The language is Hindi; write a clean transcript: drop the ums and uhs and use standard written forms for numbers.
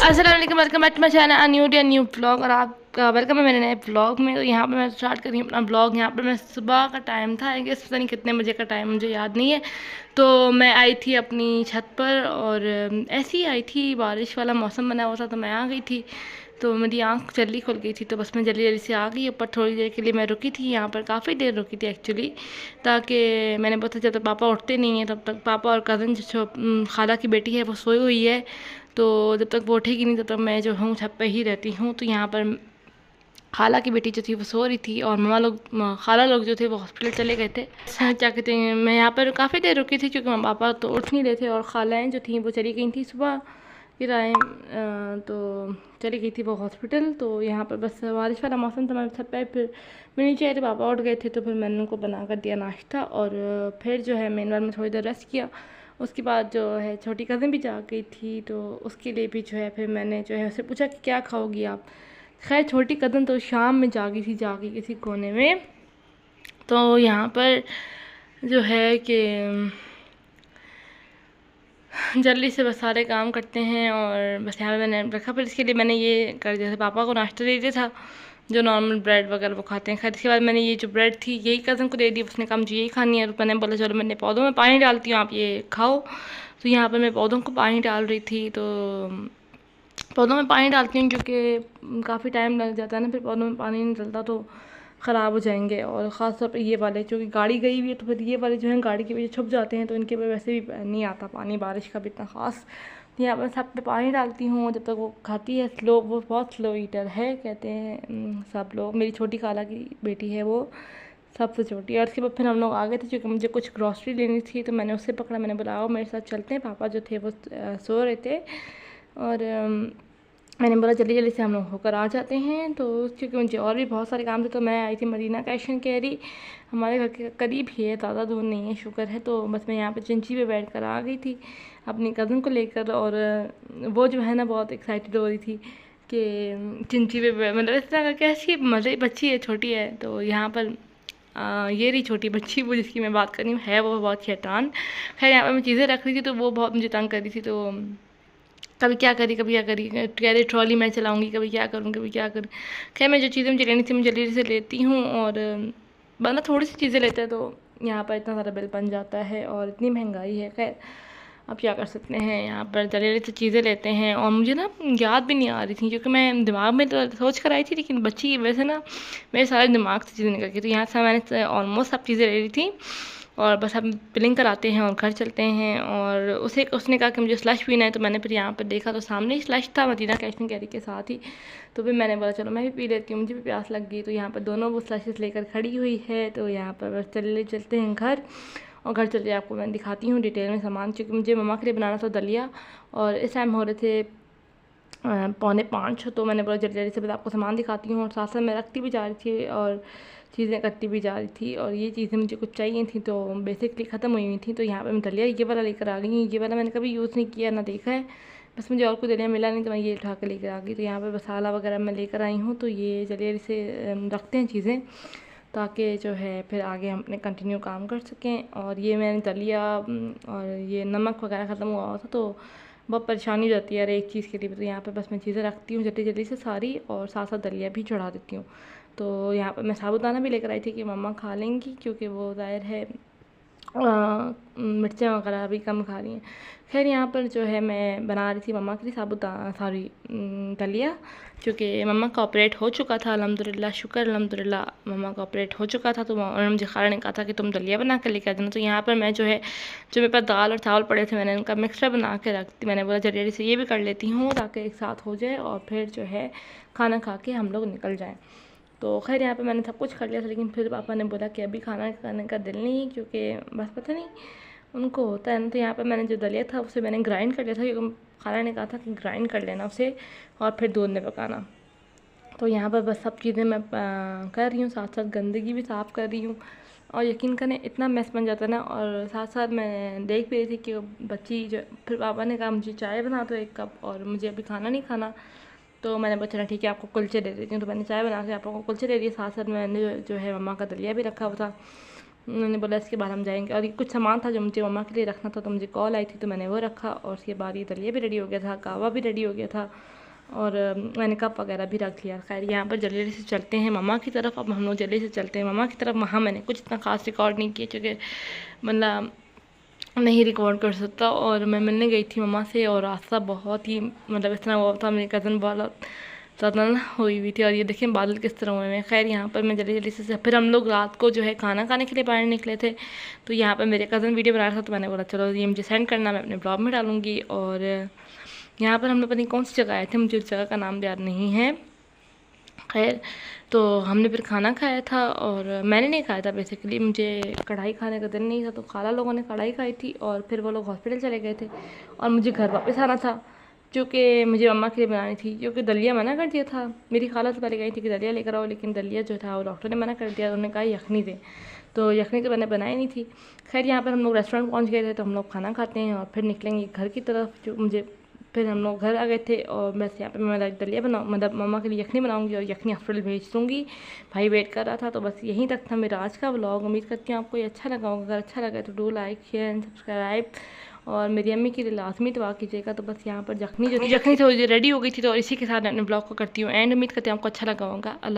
अस्सलाम वालेकुम, welcome back to my channel new vlog. और आपका वेलकम है मेरे नए व्लॉग में। तो यहाँ पे मैं स्टार्ट कर रही हूँ अपना व्लॉग। यहाँ पे मैं सुबह का टाइम था, आई गेस पता नहीं कितने बजे का टाइम, मुझे याद नहीं है। तो मैं आई थी अपनी छत पर और ऐसे ही आई थी, बारिश वाला मौसम बना हुआ था तो मैं आ गई थी। तो मेरी आँख जल्दी खुल गई थी तो बस मैं जल्दी जल्दी से आ गई ऊपर। थोड़ी देर के लिए मैं रुकी थी यहाँ पर, काफ़ी देर रुकी थी एक्चुअली, ताकि मैंने बोला जब तक पापा उठते नहीं हैं तब तक पापा और कज़न जो खाला की बेटी है वो सोई हुई है, तो जब तक वो उठेगी नहीं तब तक मैं जो हूँ छत पे ही रहती हूँ। तो यहाँ पर खाला की बेटी जो थी वो सो रही थी और मम्मा लोग खाला लोग जो थे वो हॉस्पिटल चले गए थे। क्या कहते हैं, मैं यहाँ पर काफ़ी देर रुकी थी क्योंकि मम्मा पापा तो उठ नहीं रहे थे और खालाएँ जो थी वो चली गई थी सुबह फिर आए, तो चली गई थी वो हॉस्पिटल। तो यहाँ पर बस बारिश वाला मौसम था, मैं छत पे फिर मैं नीचे आई तो पापा उठ गए थे तो फिर मैंने उनको बना कर दिया नाश्ता और फिर जो है मेन बार में थोड़ी देर रेस्ट किया। उसके बाद जो है छोटी कज़न भी जाग गई थी तो उसके लिए भी जो है फिर मैंने जो है उससे पूछा कि क्या खाओगी आप। खैर छोटी कज़न तो शाम में जागी थी, जागी किसी कोने में। तो यहाँ पर जो है कि जल्दी से बस सारे काम करते हैं और बस यहाँ पे मैंने रखा। फिर इसके लिए मैंने ये कर दिया था, पापा को नाश्ता दे दिया था जो नॉर्मल ब्रेड वगैरह वो खाते हैं। खैर इसके बाद मैंने ये जो ब्रेड थी यही कज़न को दे दी, उसने कहा मुझे यही खानी है। तो मैंने बोला चलो मैंने पौधों में पानी डालती हूँ, आप ये खाओ। तो यहाँ पर मैं पौधों को पानी डाल रही थी। तो पौधों में पानी डालती हूँ क्योंकि काफ़ी टाइम लग जाता है ना, फिर पौधों में पानी नहीं डलता तो ख़राब हो जाएंगे। और ख़ास तौर पे ये वाले क्योंकि गाड़ी गई हुई है तो फिर ये वाले जो हैं गाड़ी की वजह छुप जाते हैं तो इनके पे वैसे भी नहीं आता पानी बारिश का भी इतना ख़ास। यहाँ पर सब पे पानी डालती हूँ जब तक वो खाती है। स्लो, वो बहुत स्लो ईटर है कहते हैं सब लोग। मेरी छोटी खाला की बेटी है वो सबसे छोटी है। और उसके बाद फिर हम लोग आ गए थे क्योंकि मुझे कुछ ग्रॉसरी लेनी थी तो मैंने उससे पकड़ा, मैंने बोला आओ मेरे साथ चलते हैं। पापा जो थे वो सो रहे थे और मैंने बोला जल्दी जल्दी से हम लोग होकर आ जाते हैं। तो क्योंकि मुझे और भी बहुत सारे काम थे तो मैं आई थी मदीना कैश एंड कैरी, हमारे घर के करीब ही है, ज़्यादा दूर नहीं है, शुक्र है। तो बस मैं यहाँ पे चिंची पे बैठ कर आ गई थी अपनी कज़न को लेकर। और वो जो है ना बहुत एक्साइटेड हो रही थी कि चिंची पे मतलब इस तरह का कैसी मज़े, बच्ची है छोटी है। तो यहाँ पर ये रही छोटी बच्ची वो जिसकी मैं बात कर रही हूँ, है वो बहुत शैतान। खैर यहाँ पर मैं चीज़ें रख रही थी तो वो बहुत मुझे तंग कर रही थी। तो कभी क्या करी कभी क्या करी, कह रही ट्रॉली मैं चलाऊंगी, कभी क्या करूँ कभी क्या करूँ। खैर मैं जो चीज़ें मुझे लेनी थी मैं जल्दी से लेती हूँ और बंदा थोड़ी सी चीज़ें लेते हैं तो यहाँ पर इतना सारा बिल बन जाता है और इतनी महंगाई है। खैर अब क्या कर सकते हैं, यहाँ पर जल्दी जल्दी से चीज़ें लेते हैं। और मुझे ना याद भी नहीं आ रही थी क्योंकि मैं दिमाग में तो सोच कर आई थी लेकिन बच्ची की वजह से ना मेरे सारे दिमाग से चीज़ें निकल गई। तो यहाँ से मैंने ऑलमोस्ट सब चीज़ें ले ली थी और बस हम बिलिंग कराते हैं और घर चलते हैं। और उसने कहा कि मुझे स्लश पीना है तो मैंने फिर यहाँ पर देखा तो सामने ही स्लश था मदीना कैश एंड कैरी के साथ ही। तो फिर मैंने बोला चलो मैं भी पी लेती हूँ, मुझे भी प्यास लग गई। तो यहाँ पर दोनों वो स्लशेस लेकर खड़ी हुई है। तो यहाँ पर बस चलते हैं घर और घर चलते आपको मैं दिखाती हूँ डिटेल में सामान, क्योंकि मुझे मम्मा के लिए बनाना था दलिया और इस टाइम हो रहे थे 4:45। तो मैंने बोला जल्दी जल्दी से बस आपको सामान दिखाती हूँ और साथ साथ मैं रखती भी जा रही थी और चीज़ें करती भी जा रही थी। और ये चीज़ें मुझे कुछ चाहिए थी तो बेसिकली ख़त्म हुई हुई थी। तो यहाँ पर मैं दलिया ये वाला लेकर आ गई हूँ, ये वाला मैंने कभी यूज़ नहीं किया ना देखा है, बस मुझे और कोई दलिया मिला नहीं तो मैं ये उठा कर लेकर आ गई। तो यहाँ पर मसाला वगैरह मैं लेकर आई हूँ। तो ये जल्दी जल्दी से रखते हैं चीज़ें ताकि जो है फिर आगे हम अपने कंटिन्यू काम कर सकें। और ये मैंने दलिया और ये नमक वगैरह ख़त्म हुआ था तो बहुत परेशानी हो जाती है यार एक चीज़ के लिए। तो यहाँ पर बस मैं चीज़ें रखती हूँ जल्दी जल्दी से सारी और साथ साथ दलिया भी चढ़ा देती हूँ। तो यहाँ पर मैं साबुदाना भी लेकर आई थी कि मम्मा खा लेंगी क्योंकि वो ज़ाहिर है मिर्चें वगैरह भी कम खा रही हैं। खैर यहाँ पर जो है मैं बना रही थी मम्मा के लिए साबुदाना सॉरी दलिया, क्योंकि मम्मा का ऑपरेट हो चुका था अल्हम्दुलिल्लाह, शुक्र अल्हम्दुलिल्लाह मम्मा का ऑपरेट हो चुका था। तो उन्होंने मुझे खाला ने कहा था कि तुम दलिया बना कर लेकर आ जाना। तो यहाँ पर मैं जो है जो मेरे पास दाल और चावल पड़े थे मैंने उनका मिक्सचर बना के रख दी। मैंने बोला जल्दी जल्दी से ये भी कर लेती हूँ ताकि एक साथ हो जाए और फिर जो है खाना खा के हम लोग निकल जाएँ। तो खैर यहाँ पे मैंने सब कुछ कर लिया था लेकिन फिर पापा ने बोला कि अभी खाना खाने का दिल नहीं, क्योंकि बस पता नहीं उनको होता है ना। तो यहाँ पे मैंने जो दलिया था उसे मैंने ग्राइंड कर लिया था क्योंकि खाला ने कहा था कि ग्राइंड कर लेना उसे और फिर दूध में पकाना। तो यहाँ पर बस सब चीज़ें मैं कर रही हूँ, साथ साथ गंदगी भी साफ़ कर रही हूँ। और यकीन करें इतना मैस बन जाता है ना। और साथ साथ मैं देख भी रही थी कि बच्ची जो, फिर पापा ने कहा मुझे चाय बना दो 1 कप और मुझे अभी खाना नहीं खाना। तो मैंने बोला चला ठीक है आपको कुलचे दे देती हूँ। तो मैंने चाय बना के आप लोगों को कुलचे दे दिए, साथ साथ मैंने जो है मम्मा का दलिया भी रखा हुआ था मैंने बोला इसके बाद हम जाएंगे। और ये कुछ सामान था जो मुझे मम्मा के लिए रखना था, तो मुझे कॉल आई थी तो मैंने वो रखा। और उसके बाद ये दलिया भी रेडी हो गया था, कहवा भी रेडी हो गया था, और मैंने कप वगैरह भी रख लिया। खैर यहाँ पर जल्दी से चलते हैं मम्मा की तरफ। अब हम लोग जल्दी से चलते हैं मम्मा की तरफ। वहाँ मैंने कुछ इतना खास रिकॉर्ड नहीं किया क्योंकि मतलब नहीं रिकॉर्ड कर सकता। और मैं मिलने गई थी मम्मा से, और रास्ता बहुत ही मतलब इस तरह हुआ था, मेरी कज़न बहुत ज़्यादा हुई हुई थी। और ये देखें बादल किस तरह हुए हैं। खैर यहाँ पर मैं जल्दी जल्दी से फिर हम लोग रात को जो है खाना खाने के लिए बाहर निकले थे। तो यहाँ पर मेरे कज़न वीडियो बना रहा था, तो मैंने बोला चलो ये मुझे सेंड करना, मैं अपने ब्लॉग में डालूँगी। और यहाँ पर हम लोग पता नहीं कौन सी जगह आए थे, मुझे उस जगह का नाम याद नहीं है। खैर तो हमने फिर खाना खाया था, और मैंने नहीं खाया था बेसिकली, मुझे कढ़ाई खाने का दिन नहीं था, तो खाला लोगों ने कढ़ाई खाई थी। और फिर वो लोग हॉस्पिटल चले गए थे, और मुझे घर वापस आना था क्योंकि मुझे मम्मा के लिए बनानी थी, क्योंकि दलिया मना कर दिया था। मेरी खाला तो पहले गई थी कि दलिया लेकर आओ, लेकिन दलिया जो था वो डॉक्टर ने मना कर दिया। उन्होंने कहा यखनी दे, तो यखनी तो मैंने बनाई नहीं थी। खैर यहाँ पर हम लोग रेस्टोरेंट पहुँच गए थे, तो हम लोग खाना खाते हैं और फिर निकलेंगे घर की तरफ। जो मुझे फिर हम लोग घर आ गए थे, और बस यहाँ पे मैं दलिया बनाऊँ, मतलब मम्मा के लिए यखनी बनाऊँगी और यखनी हॉस्पिटल भेज दूँगी। भाई वेट कर रहा था। तो बस यहीं तक था मेरा आज का व्लॉग। उम्मीद करती हूँ आपको ये अच्छा लगा होगा। अगर अच्छा लगा तो do like share and subscribe, और मेरी अम्मी के लिए लाजमी दुआ कीजिएगा। तो बस यहाँ पर यखनी जो थी रेडी हो गई थी, तो इसी के साथ अपने ब्लॉग को करती हूँ एंड। उम्मीद करती हूँ आपको अच्छा लगा होगा। अल्लाह।